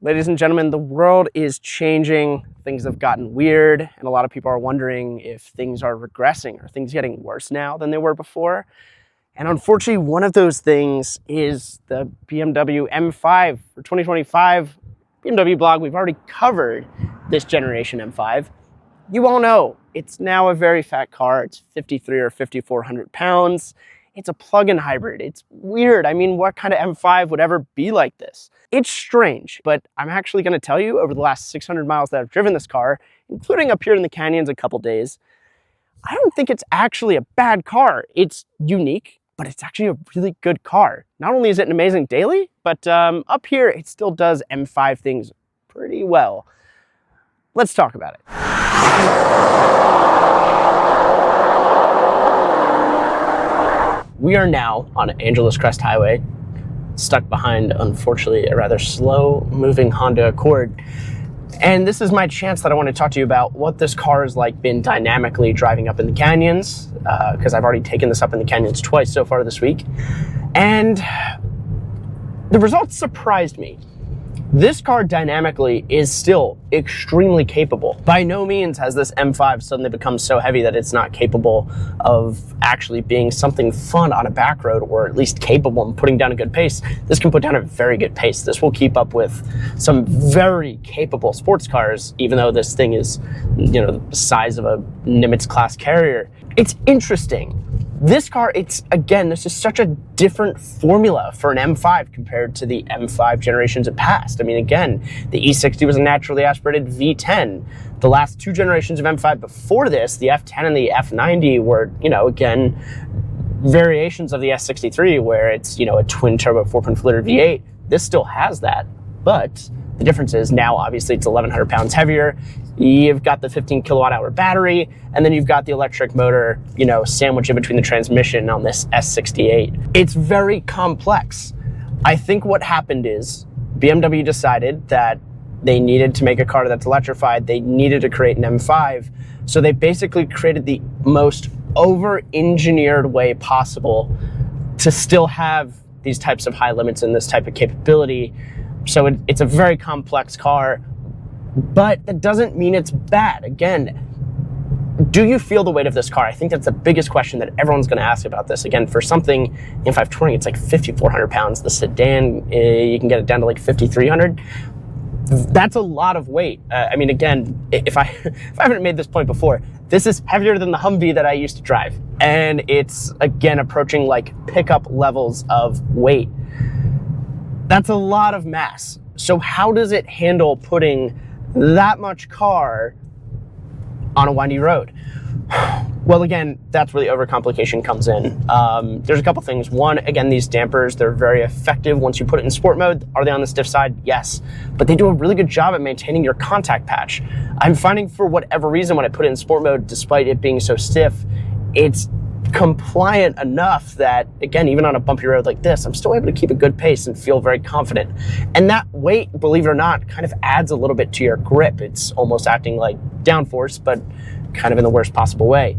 Ladies and gentlemen, the world is changing. Things have gotten weird, and a lot of people are wondering if things are regressing or things getting worse now than they were before. And unfortunately, one of those things is the BMW M5 for 2025. BMW blog, we've already covered this generation M5. You all know it's now a very fat car. It's 53 or 5,400 pounds. It's a plug-in hybrid. It's weird. I mean, what kind of M5 would ever be like this? It's strange, but I'm actually going to tell you over the last 600 miles that I've driven this car, including up here in the canyons a couple days, I don't think it's actually a bad car. It's unique, but it's actually a really good car. Not only is it an amazing daily, but up here it still does M5 things pretty well. Let's talk about it. We are now on Angeles Crest Highway, stuck behind, unfortunately, a rather slow-moving Honda Accord. And this is my chance that I want to talk to you about what this car has been dynamically driving up in the canyons, because I've already taken this up in the canyons twice so far this week. And the results surprised me. This car dynamically is still extremely capable. By no means has this M5 suddenly become so heavy that it's not capable of actually being something fun on a back road, or at least capable of putting down a good pace. This can put down a very good pace. This will keep up with some very capable sports cars, even though this thing is, the size of a Nimitz class carrier. It's interesting. This car, this is such a different formula for an M5 compared to the M5 generations it passed. I mean, again, the E60 was a naturally aspirated V10. The last two generations of M5 before this, the F10 and the F90 were, again, variations of the S63 where it's, a twin turbo 4.4 liter V8. This still has that, but the difference is now, obviously, it's 1,100 pounds heavier. You've got the 15 kilowatt hour battery, and then you've got the electric motor, sandwiched in between the transmission on this S68. It's very complex. I think what happened is BMW decided that they needed to make a car that's electrified. They needed to create an M5. So they basically created the most over-engineered way possible to still have these types of high limits and this type of capability. So it's a very complex car, but that doesn't mean it's bad. Again, do you feel the weight of this car? I think that's the biggest question that everyone's going to ask about this. Again, for something M5 Touring, it's 5,400 pounds. The sedan, you can get it down to 5,300. That's a lot of weight. I mean, again, if I haven't made this point before, this is heavier than the Humvee that I used to drive. And it's, again, approaching pickup levels of weight. That's a lot of mass. So how does it handle putting that much car on a windy road? Well, again, that's where the overcomplication comes in. There's a couple things. One, again, these dampers, they're very effective once you put it in sport mode. Are they on the stiff side? Yes. But they do a really good job at maintaining your contact patch. I'm finding, for whatever reason, when I put it in sport mode, despite it being so stiff, it's compliant enough that, again, even on a bumpy road like this, I'm still able to keep a good pace and feel very confident. And that weight, believe it or not, kind of adds a little bit to your grip. It's almost acting like downforce, but kind of in the worst possible way.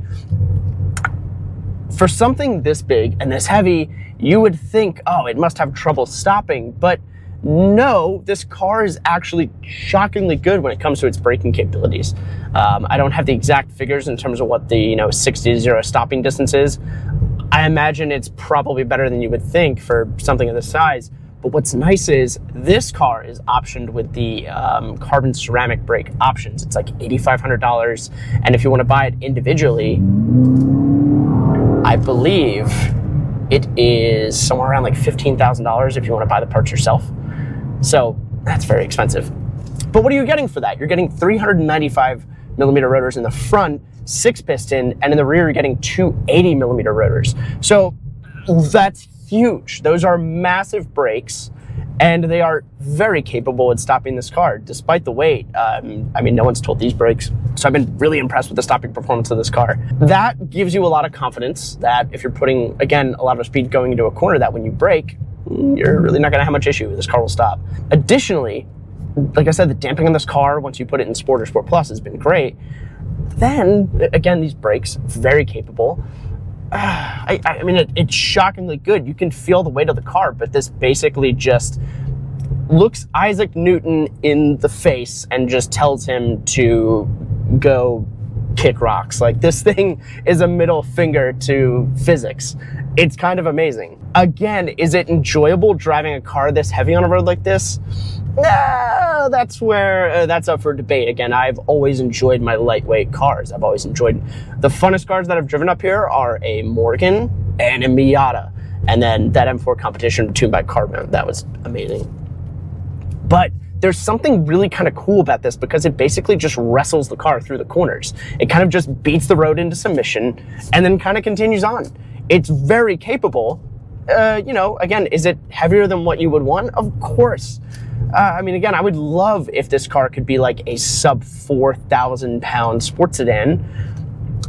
For something this big and this heavy, you would think, oh, it must have trouble stopping, but no, this car is actually shockingly good when it comes to its braking capabilities. I don't have the exact figures in terms of what the 60 to 0 stopping distance is. I imagine it's probably better than you would think for something of this size. But what's nice is this car is optioned with the carbon ceramic brake options. It's $8,500, and if you want to buy it individually, I believe it is somewhere around $15,000 if you want to buy the parts yourself. So that's very expensive. But what are you getting for that? You're getting 395 millimeter rotors in the front, 6-piston, and in the rear you're getting 280 millimeter rotors. So that's huge. Those are massive brakes, and they are very capable at stopping this car despite the weight. I mean, no one's told these brakes, so I've been really impressed with the stopping performance of this car. That gives you a lot of confidence that if you're putting, again, a lot of speed going into a corner, that when you brake, you're really not going to have much issue. This car will stop. Additionally, like I said, the damping on this car, once you put it in Sport or Sport Plus, has been great. Then, again, these brakes, very capable. I mean, it's shockingly good. You can feel the weight of the car, but this basically just looks Isaac Newton in the face and just tells him to go kick rocks. Like, this thing is a middle finger to physics. It's kind of amazing. Again, is it enjoyable driving a car this heavy on a road like this? No, that's where that's up for debate. Again, I've always enjoyed my lightweight cars. I've always enjoyed the funnest cars that I've driven up here are a Morgan and a Miata, and then that M4 competition tuned by Carbon. That was amazing. But there's something really kind of cool about this because it basically just wrestles the car through the corners. It kind of just beats the road into submission and then kind of continues on. It's very capable. You know, again, is it heavier than what you would want? Of course. I mean, again, I would love if this car could be like a sub 4,000 pound sports sedan.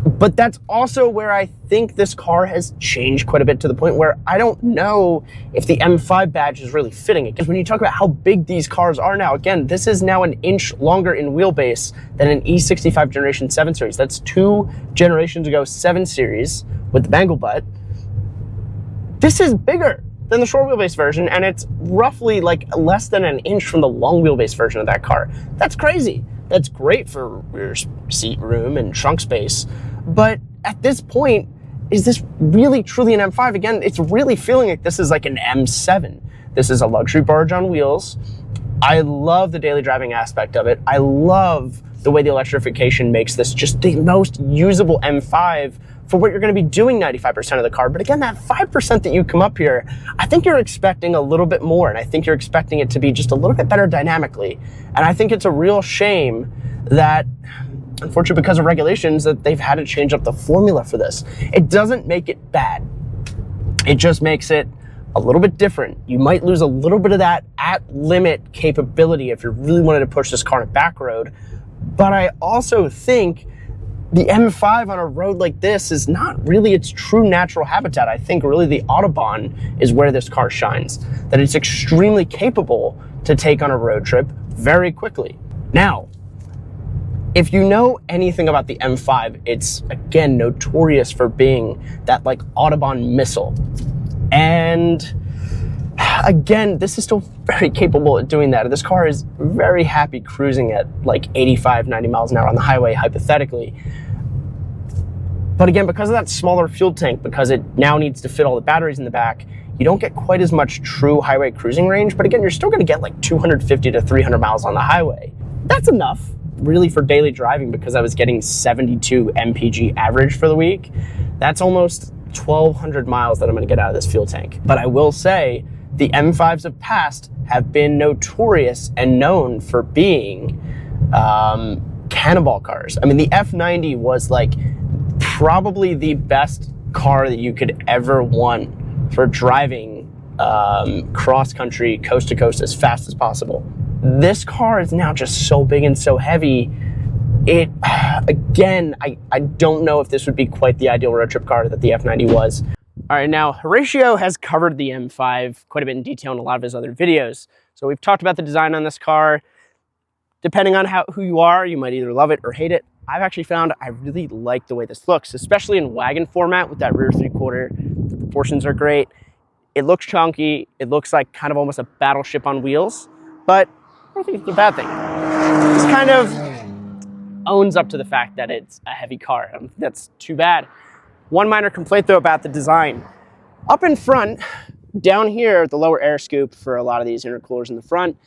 But that's also where I think this car has changed quite a bit, to the point where I don't know if the M5 badge is really fitting it. Because when you talk about how big these cars are now, again, this is now an inch longer in wheelbase than an E65 Generation 7 Series. That's 2 generations ago 7 Series with the bangle butt. This is bigger than the short wheelbase version, and it's roughly like less than an inch from the long wheelbase version of that car. That's crazy. That's great for rear seat room and trunk space. But at this point, is this really truly an M5? Again, it's really feeling like this is like an M7. This is a luxury barge on wheels. I love the daily driving aspect of it. I love the way the electrification makes this just the most usable M5 for what you're going to be doing 95% of the car. But again, that 5% that you come up here, I think you're expecting a little bit more, and I think you're expecting it to be just a little bit better dynamically. And I think it's a real shame that, unfortunately, because of regulations, that they've had to change up the formula for this. It doesn't make it bad. It just makes it a little bit different. You might lose a little bit of that at-limit capability if you really wanted to push this car on a back road. But I also think the M5 on a road like this is not really its true natural habitat. I think really the Autobahn is where this car shines, that it's extremely capable to take on a road trip very quickly. Now, if you know anything about the M5, it's, again, notorious for being that like Autobahn missile. And again, this is still very capable at doing that. This car is very happy cruising at like 85, 90 miles an hour on the highway, hypothetically. But again, because of that smaller fuel tank, because it now needs to fit all the batteries in the back, you don't get quite as much true highway cruising range. But again, you're still gonna get like 250 to 300 miles on the highway. That's enough, really, for daily driving, because I was getting 72 mpg average for the week. That's almost 1,200 miles that I'm gonna get out of this fuel tank. But I will say, the M5s of past have been notorious and known for being cannonball cars. I mean, the F90 was like probably the best car that you could ever want for driving cross-country, coast-to-coast as fast as possible. This car is now just so big and so heavy. It, again, I don't know if this would be quite the ideal road trip car that the F90 was. All right, now Horatio has covered the M5 quite a bit in detail in a lot of his other videos. So we've talked about the design on this car. Depending on who you are, you might either love it or hate it. I've actually found I really like the way this looks, especially in wagon format with that rear 3/4. The proportions are great. It looks chunky. It looks like kind of almost a battleship on wheels, but I don't think it's a bad thing. This kind of owns up to the fact that it's a heavy car. That's too bad. One minor complaint, though, about the design. Up in front, down here, the lower air scoop for a lot of these intercoolers in the front,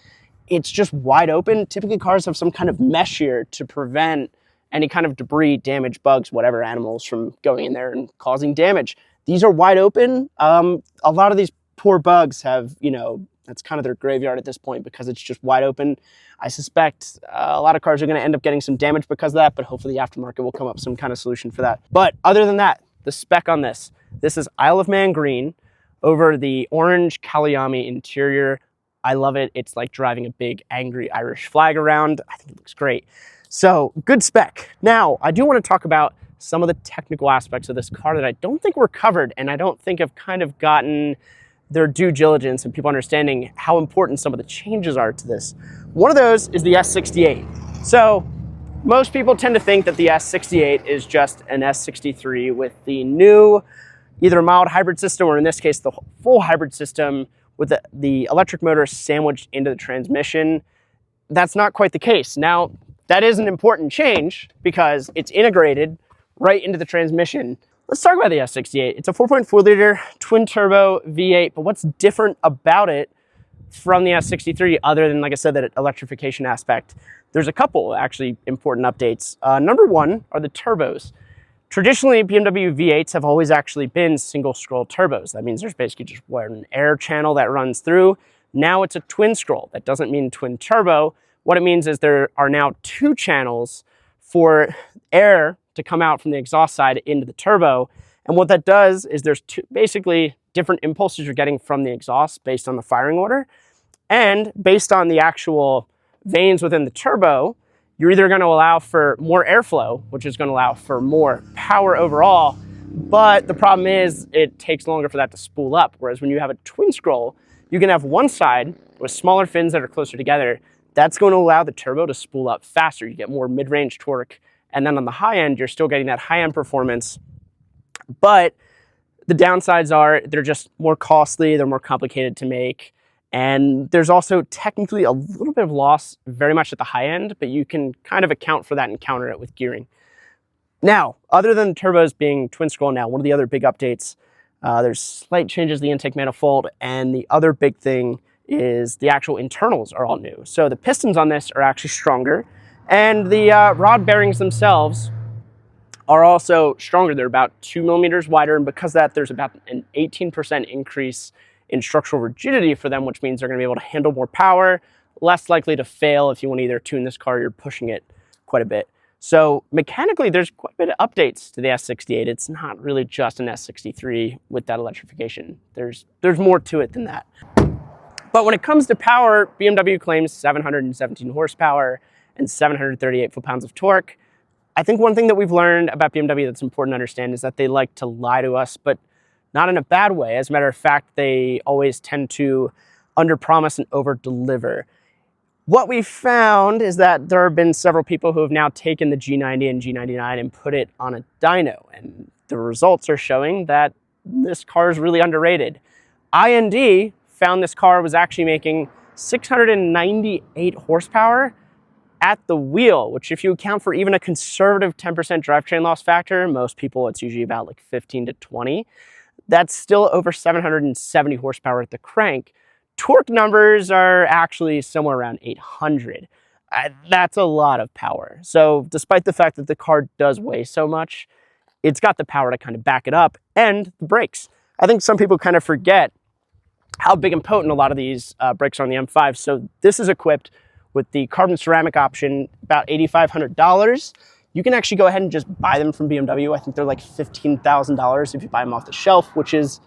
it's just wide open. Typically, cars have some kind of mesh here to prevent any kind of debris, damage, bugs, whatever, animals from going in there and causing damage. These are wide open. A lot of these poor bugs have, you know, that's kind of their graveyard at this point because it's just wide open. I suspect a lot of cars are going to end up getting some damage because of that, but hopefully the aftermarket will come up with some kind of solution for that. But other than that, the spec on this is Isle of Man green over the orange Kalyami interior. I love it. It's like driving a big angry Irish flag around. I think it looks great. So good spec. Now, I do want to talk about some of the technical aspects of this car that I don't think were covered and I don't think have kind of gotten their due diligence and people understanding how important some of the changes are to this. One of those is the S68. So most people tend to think that the S68 is just an S63 with the new, either mild hybrid system or in this case, the full hybrid system with the electric motor sandwiched into the transmission. That's not quite the case. Now, that is an important change because it's integrated right into the transmission. Let's talk about the S68. It's a 4.4 liter twin turbo V8, but what's different about it from the S63 other than, like I said, that electrification aspect? There's a couple actually important updates. Number one are the turbos. Traditionally, BMW V8s have always actually been single scroll turbos. That means there's basically just one air channel that runs through. Now it's a twin scroll. That doesn't mean twin turbo. What it means is there are now two channels for air to come out from the exhaust side into the turbo. And what that does is there's basically different impulses you're getting from the exhaust based on the firing order. And based on the actual vanes within the turbo, you're either going to allow for more airflow, which is going to allow for more power overall. But the problem is it takes longer for that to spool up. Whereas when you have a twin scroll, you can have one side with smaller fins that are closer together. That's going to allow the turbo to spool up faster. You get more mid-range torque. And then on the high end, you're still getting that high-end performance. But the downsides are they're just more costly, they're more complicated to make. And there's also technically a little bit of loss very much at the high end, but you can kind of account for that and counter it with gearing. Now, other than turbos being twin scroll now, one of the other big updates, there's slight changes to the intake manifold, and the other big thing is the actual internals are all new. So the pistons on this are actually stronger, and the rod bearings themselves are also stronger. They're about 2 millimeters wider, and because of that, there's about an 18% increase in structural rigidity for them, which means they're going to be able to handle more power, less likely to fail if you want to either tune this car or you're pushing it quite a bit. So mechanically, there's quite a bit of updates to the S68. It's not really just an S63 with that electrification. There's more to it than that. But when it comes to power, BMW claims 717 horsepower and 738 foot-pounds of torque. I think one thing that we've learned about BMW that's important to understand is that they like to lie to us, but not in a bad way. As a matter of fact, they always tend to underpromise and overdeliver. What we found is that there have been several people who have now taken the G90 and G99 and put it on a dyno, and the results are showing that this car is really underrated. IND found this car was actually making 698 horsepower at the wheel, which if you account for even a conservative 10% drivetrain loss factor, most people it's usually about like 15 to 20, that's still over 770 horsepower at the crank. Torque numbers are actually somewhere around 800. That's a lot of power. So despite the fact that the car does weigh so much, it's got the power to kind of back it up, and the brakes. I think some people kind of forget how big and potent a lot of these brakes are on the M5. So this is equipped with the carbon ceramic option, about $8,500. You can actually go ahead and just buy them from BMW. I think they're like $15,000 if you buy them off the shelf, which is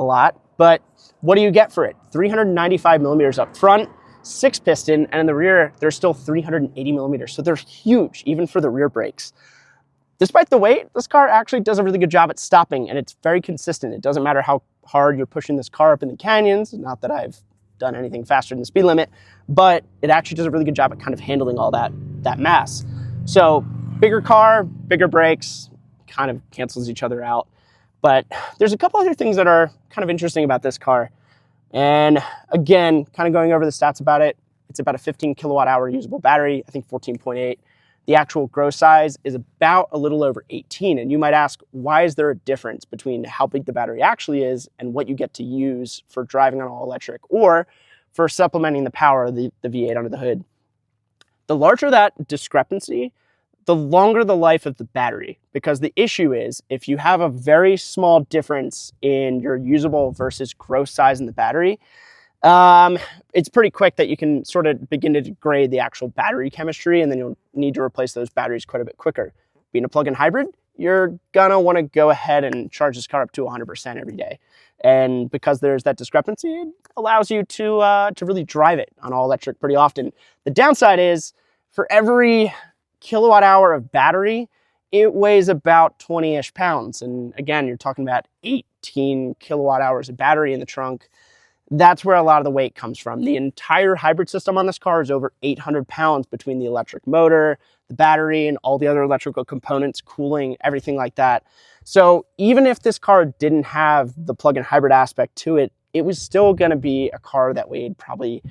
a lot. But what do you get for it? 395 millimeters up front, 6 piston, and in the rear, they're still 380 millimeters. So they're huge, even for the rear brakes. Despite the weight, this car actually does a really good job at stopping, and it's very consistent. It doesn't matter how hard you're pushing this car up in the canyons, not that I've done anything faster than the speed limit, but it actually does a really good job at kind of handling all that mass. So bigger car, bigger brakes, kind of cancels each other out. But there's a couple other things that are kind of interesting about this car. And again, kind of going over the stats about it, it's about a 15 kilowatt hour usable battery, I think 14.8. The actual gross size is about a little over 18. And you might ask, why is there a difference between how big the battery actually is and what you get to use for driving on all electric or for supplementing the power of the V8 under the hood? The larger that discrepancy, the longer the life of the battery, because the issue is if you have a very small difference in your usable versus gross size in the battery, it's pretty quick that you can sort of begin to degrade the actual battery chemistry, and then you'll need to replace those batteries quite a bit quicker. Being a plug-in hybrid, you're gonna wanna go ahead and charge this car up to 100% every day. And because there's that discrepancy, it allows you to really drive it on all electric pretty often. The downside is for every kilowatt hour of battery, it weighs about 20-ish pounds. And again, you're talking about 18 kilowatt hours of battery in the trunk. That's where a lot of the weight comes from. The entire hybrid system on this car is over 800 pounds between the electric motor, the battery, and all the other electrical components, cooling, everything like that. So even if this car didn't have the plug-in hybrid aspect to it, it was still going to be a car that weighed probably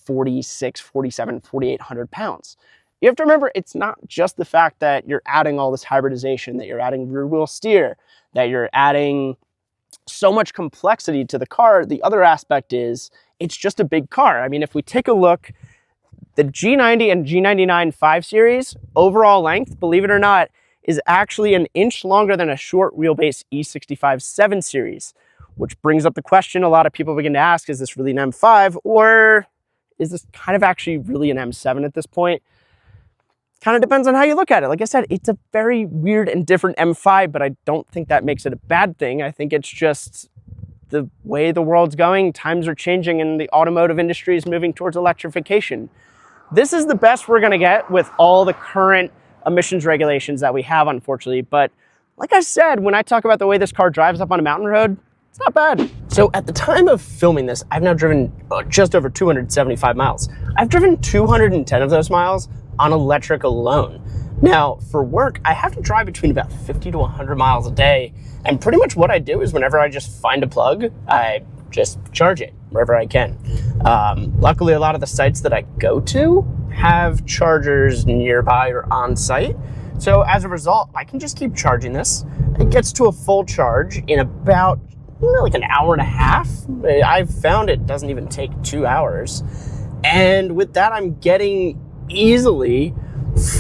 46, 47, 4,800 pounds. You have to remember, it's not just the fact that you're adding all this hybridization, that you're adding rear wheel steer, that you're adding so much complexity to the car. The other aspect is it's just a big car. I mean, if we take a look, the G90 and G99 5 Series overall length, believe it or not, is actually an inch longer than a short wheelbase E65 7 Series, which brings up the question a lot of people begin to ask, is this really an M5 or is this kind of actually really an M7 at this point? Kind of depends on how you look at it. Like I said, it's a very weird and different M5, but I don't think that makes it a bad thing. I think it's just the way the world's going. Times are changing and the automotive industry is moving towards electrification. This is the best we're gonna get with all the current emissions regulations that we have, unfortunately. But like I said, when I talk about the way this car drives up on a mountain road, it's not bad. So at the time of filming this, I've now driven just over 275 miles. I've driven 210 of those miles on electric alone. Now, for work, I have to drive between about 50 to 100 miles a day. And pretty much what I do is whenever I just find a plug, I just charge it wherever I can. Luckily, a lot of the sites that I go to have chargers nearby or on site. So as a result, I can just keep charging this. It gets to a full charge in about like an hour and a half. I've found it doesn't even take 2 hours. And with that, I'm getting easily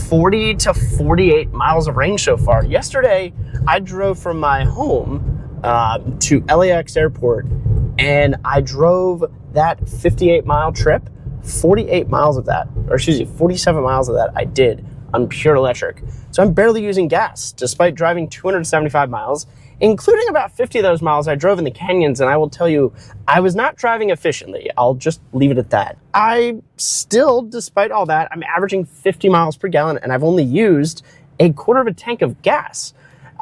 40 to 48 miles of range so far. Yesterday, I drove from my home to LAX airport, and I drove that 58-mile trip. 48 miles of that, or excuse me, 47 miles of that I did on pure electric. So I'm barely using gas, despite driving 275 miles, including about 50 of those miles I drove in the canyons, and I will tell you, I was not driving efficiently. I'll just leave it at that. I still, despite all that, I'm averaging 50 miles per gallon, and I've only used a quarter of a tank of gas.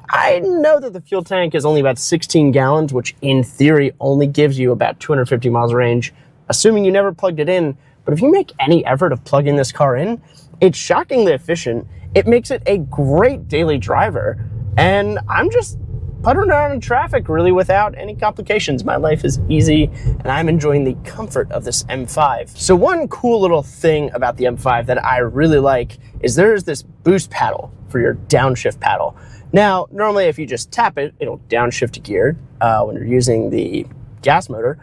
I know that the fuel tank is only about 16 gallons, which in theory only gives you about 250 miles of range, assuming you never plugged it in. But if you make any effort of plugging this car in, it's shockingly efficient. It makes it a great daily driver, and I'm just puttering around in traffic really without any complications. My life is easy, and I'm enjoying the comfort of this M5. So one cool little thing about the M5 that I really like is there's this boost paddle for your downshift paddle. Now, normally if you just tap it, it'll downshift a gear when you're using the gas motor,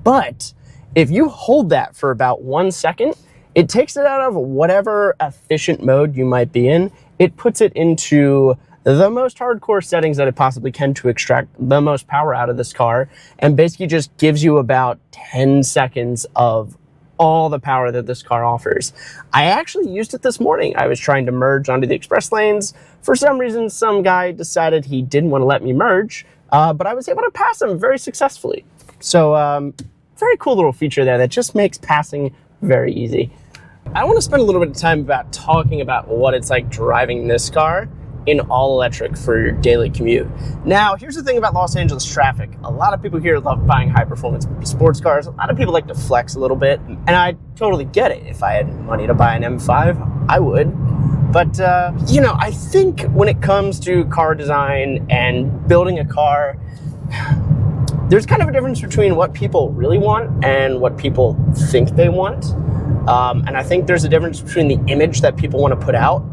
but if you hold that for about 1 second, it takes it out of whatever efficient mode you might be in. It puts it into the most hardcore settings that it possibly can to extract the most power out of this car, and basically just gives you about 10 seconds of all the power that this car offers. I actually used it this morning. I was trying to merge onto the express lanes. For some reason, some guy decided he didn't want to let me merge, but I was able to pass him very successfully. So, very cool little feature there that just makes passing very easy. I want to spend a little bit of time talking about what it's like driving this car in all electric for your daily commute. Now, here's the thing about Los Angeles traffic. A lot of people here love buying high performance sports cars. A lot of people like to flex a little bit, and I totally get it. If I had money to buy an M5, I would. But, you know, I think when it comes to car design and building a car, there's kind of a difference between what people really want and what people think they want. And I think there's a difference between the image that people want to put out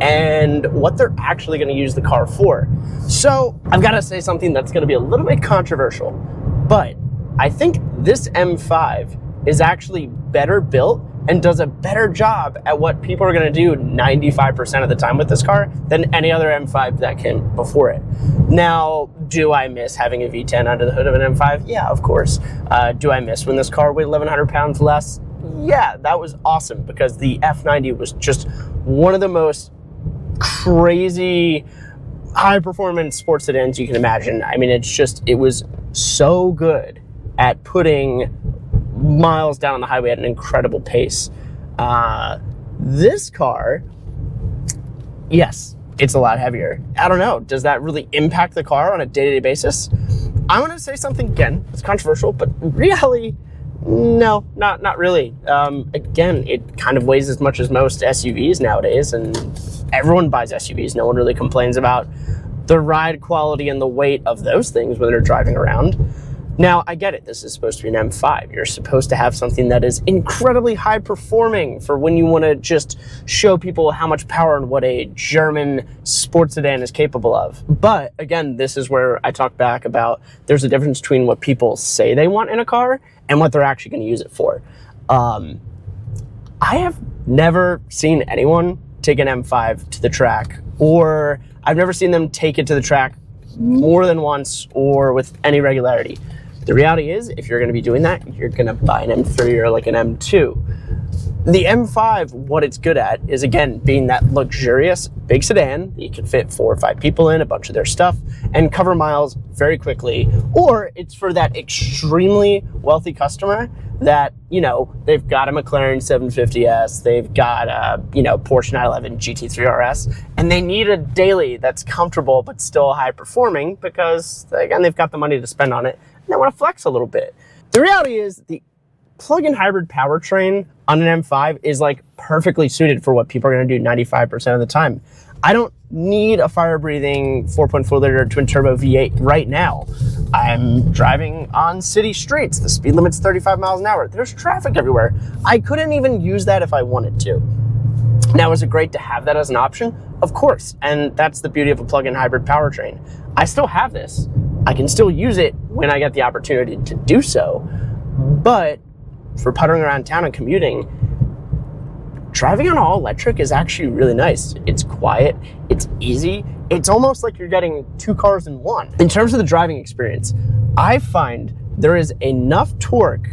and what they're actually going to use the car for. So I've got to say something that's going to be a little bit controversial, but I think this M5 is actually better built and does a better job at what people are going to do 95% of the time with this car than any other M5 that came before it. Now, do I miss having a V10 under the hood of an M5? Yeah, of course. Do I miss when this car weighed 1,100 pounds less? Yeah, that was awesome, because the F90 was just one of the most crazy high-performance sports sedans you can imagine. I mean, it was so good at putting miles down on the highway at an incredible pace. This car, yes, it's a lot heavier. I don't know, does that really impact the car on a day-to-day basis? I'm gonna say something again, it's controversial, but really, no, not really. Again, it kind of weighs as much as most SUVs nowadays, and everyone buys SUVs. No one really complains about the ride quality and the weight of those things when they're driving around. Now, I get it. This is supposed to be an M5. You're supposed to have something that is incredibly high performing for when you want to just show people how much power and what a German sports sedan is capable of. But again, this is where I talk back about there's a difference between what people say they want in a car and what they're actually going to use it for. I have never seen anyone take an M5 to the track, or I've never seen them take it to the track more than once or with any regularity. The reality is, if you're going to be doing that, you're going to buy an M3 or like an M2. The M5, what it's good at is, again, being that luxurious big sedan that you can fit 4 or 5 people in, a bunch of their stuff, and cover miles very quickly. Or it's for that extremely wealthy customer that, you know, they've got a McLaren 750S, they've got a, Porsche 911 GT3 RS, and they need a daily that's comfortable but still high performing because, again, they've got the money to spend on it. I want to flex a little bit. The reality is the plug-in hybrid powertrain on an M5 is like perfectly suited for what people are going to do 95% of the time. I don't need a fire-breathing 4.4 liter twin turbo V8 right now. I'm driving on city streets. The speed limit's 35 miles an hour. There's traffic everywhere. I couldn't even use that if I wanted to. Now, is it great to have that as an option? Of course, and that's the beauty of a plug-in hybrid powertrain. I still have this. I can still use it when I get the opportunity to do so, but for puttering around town and commuting, driving on all electric is actually really nice. It's quiet, it's easy, it's almost like you're getting 2 cars in one. In terms of the driving experience, I find there is enough torque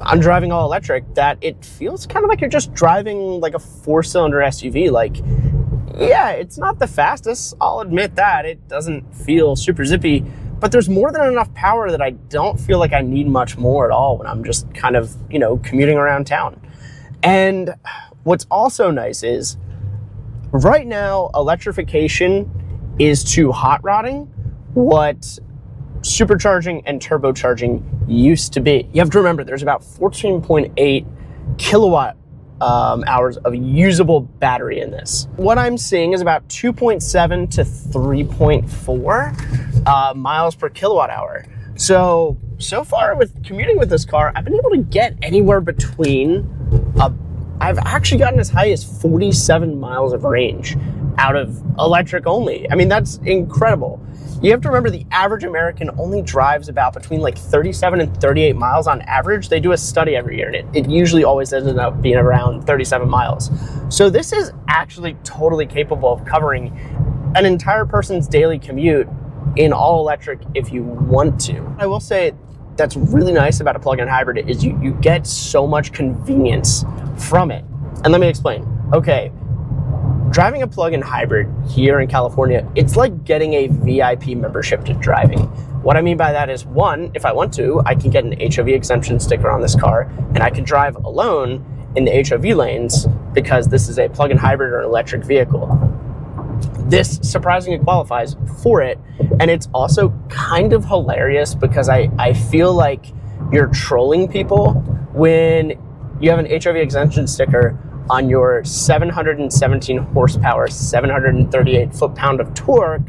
on driving all electric that it feels kind of like you're just driving like a 4-cylinder SUV. Like, yeah, it's not the fastest, I'll admit that. It doesn't feel super zippy, but there's more than enough power that I don't feel like I need much more at all when I'm just kind of, commuting around town. And what's also nice is, right now, electrification is to hot rodding what supercharging and turbocharging used to be. You have to remember, there's about 14.8 kilowatt hours of usable battery in this. What I'm seeing is about 2.7 to 3.4 miles per kilowatt hour. So far with commuting with this car, I've been able to get anywhere between, I've actually gotten as high as 47 miles of range out of electric only. I mean, that's incredible. You have to remember the average American only drives about between like 37 and 38 miles on average. They do a study every year, and it usually always ends up being around 37 miles. So this is actually totally capable of covering an entire person's daily commute in all electric if you want to. I will say that's really nice about a plug-in hybrid is you get so much convenience from it. And let me explain. Okay, driving a plug-in hybrid here in California, it's like getting a VIP membership to driving. What I mean by that is, one, if I want to, I can get an HOV exemption sticker on this car, and I can drive alone in the HOV lanes because this is a plug-in hybrid or electric vehicle. This surprisingly qualifies for it, and it's also kind of hilarious because I feel like you're trolling people when you have an HOV exemption sticker on your 717 horsepower, 738 foot-pound of torque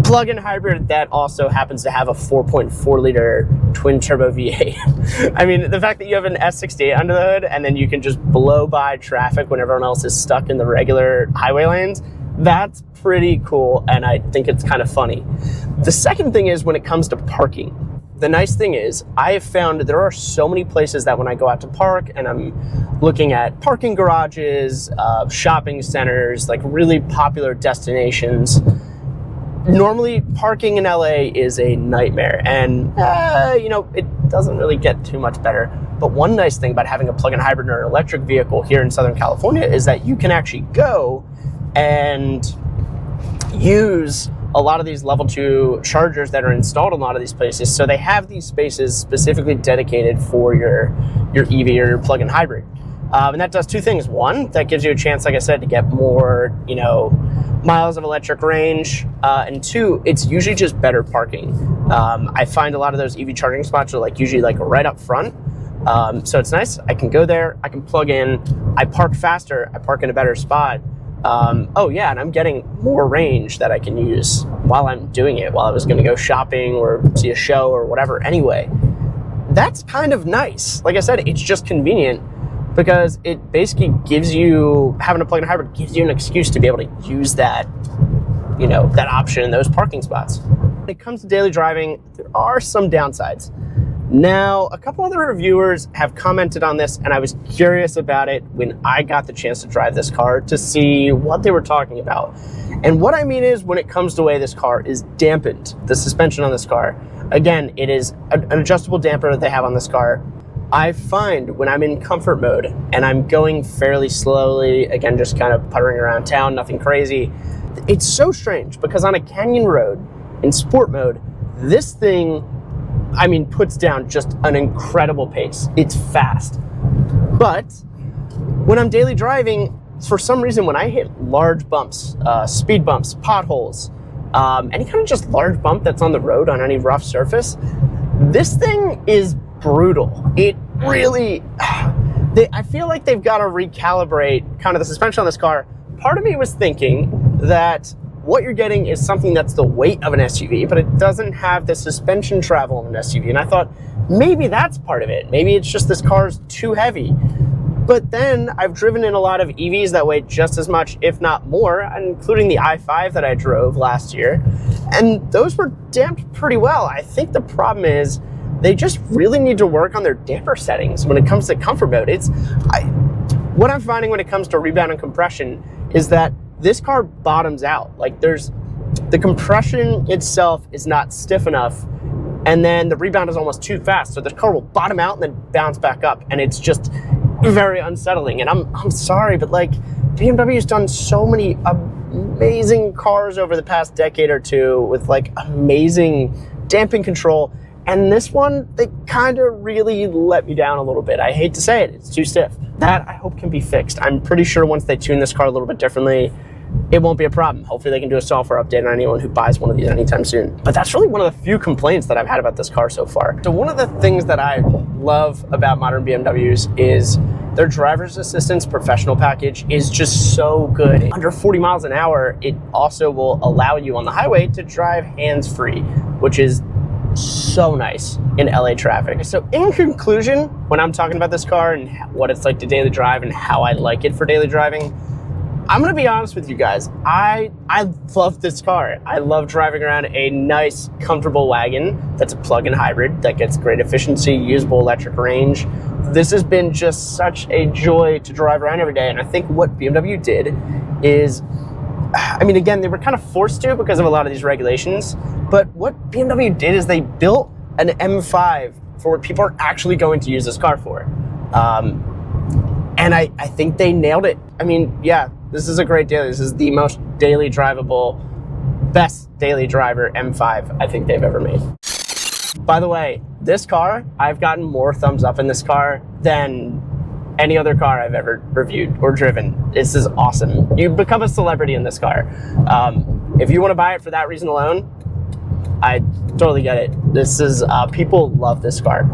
plug-in hybrid that also happens to have a 4.4 liter twin turbo V8. I mean, the fact that you have an S68 under the hood and then you can just blow by traffic when everyone else is stuck in the regular highway lanes, that's pretty cool, and I think it's kind of funny. The second thing is when it comes to parking. The nice thing is, I have found there are so many places that when I go out to park and I'm looking at parking garages, shopping centers, like really popular destinations, normally parking in LA is a nightmare, and it doesn't really get too much better. But one nice thing about having a plug-in hybrid or an electric vehicle here in Southern California is that you can actually go and use a lot of these level 2 chargers that are installed in a lot of these places. So they have these spaces specifically dedicated for your EV or your plug-in hybrid. And that does 2 things. One, that gives you a chance, like I said, to get more, miles of electric range. And 2, it's usually just better parking. I find a lot of those EV charging spots are usually right up front. So it's nice. I can go there, I can plug in, I park faster, I park in a better spot. Oh yeah, and I'm getting more range that I can use while I'm doing it, while I was gonna go shopping or see a show or whatever anyway. That's kind of nice. Like I said, it's just convenient because it basically gives you, having a plug-in hybrid gives you an excuse to be able to use that, you know, that option in those parking spots. When it comes to daily driving, there are some downsides. Now, a couple other reviewers have commented on this, and I was curious about it when I got the chance to drive this car to see what they were talking about. And what I mean is, when it comes to the way this car is dampened, the suspension on this car, again, it is an adjustable damper that they have on this car. I find when I'm in comfort mode and I'm going fairly slowly, again, just kind of puttering around town, nothing crazy, it's so strange because on a canyon road in sport mode, this thing, I mean, puts down just an incredible pace. It's fast. But when I'm daily driving, for some reason, when I hit large bumps, speed bumps, potholes, any kind of just large bump that's on the road on any rough surface, this thing is brutal. It really, I feel like they've got to recalibrate kind of the suspension on this car. Part of me was thinking that what you're getting is something that's the weight of an SUV, but it doesn't have the suspension travel of an SUV. And I thought maybe that's part of it. Maybe it's just this car's too heavy. But then I've driven in a lot of EVs that weigh just as much, if not more, including the i5 that I drove last year. And those were damped pretty well. I think the problem is they just really need to work on their damper settings when it comes to comfort mode. What I'm finding when it comes to rebound and compression is that this car bottoms out. Like the compression itself is not stiff enough, and then the rebound is almost too fast. So the car will bottom out and then bounce back up, and it's just very unsettling. And I'm sorry, but like BMW's done so many amazing cars over the past decade or two with like amazing damping control. And this one, they kind of really let me down a little bit. I hate to say it, it's too stiff. That I hope can be fixed. I'm pretty sure once they tune this car a little bit differently, it won't be a problem. Hopefully they can do a software update on anyone who buys one of these anytime soon. But that's really one of the few complaints that I've had about this car so far. So one of the things that I love about modern BMWs is their driver's assistance professional package is just so good. Under 40 miles an hour, it also will allow you on the highway to drive hands-free, which is so nice in LA traffic. So in conclusion, when I'm talking about this car and what it's like to daily drive and how I like it for daily driving, I'm gonna be honest with you guys. I love this car. I love driving around a nice, comfortable wagon that's a plug-in hybrid that gets great efficiency, usable electric range. This has been just such a joy to drive around every day. And I think what BMW did is, I mean, again, they were kind of forced to because of a lot of these regulations, but what BMW did is they built an M5 for what people are actually going to use this car for. And I think they nailed it. I mean, yeah, this is a great daily. This is the most daily drivable, best daily driver M5 I think they've ever made. By the way, this car, I've gotten more thumbs up in this car than any other car I've ever reviewed or driven. This is awesome. You become a celebrity in this car. If you want to buy it for that reason alone, I totally get it. This is, people love this car.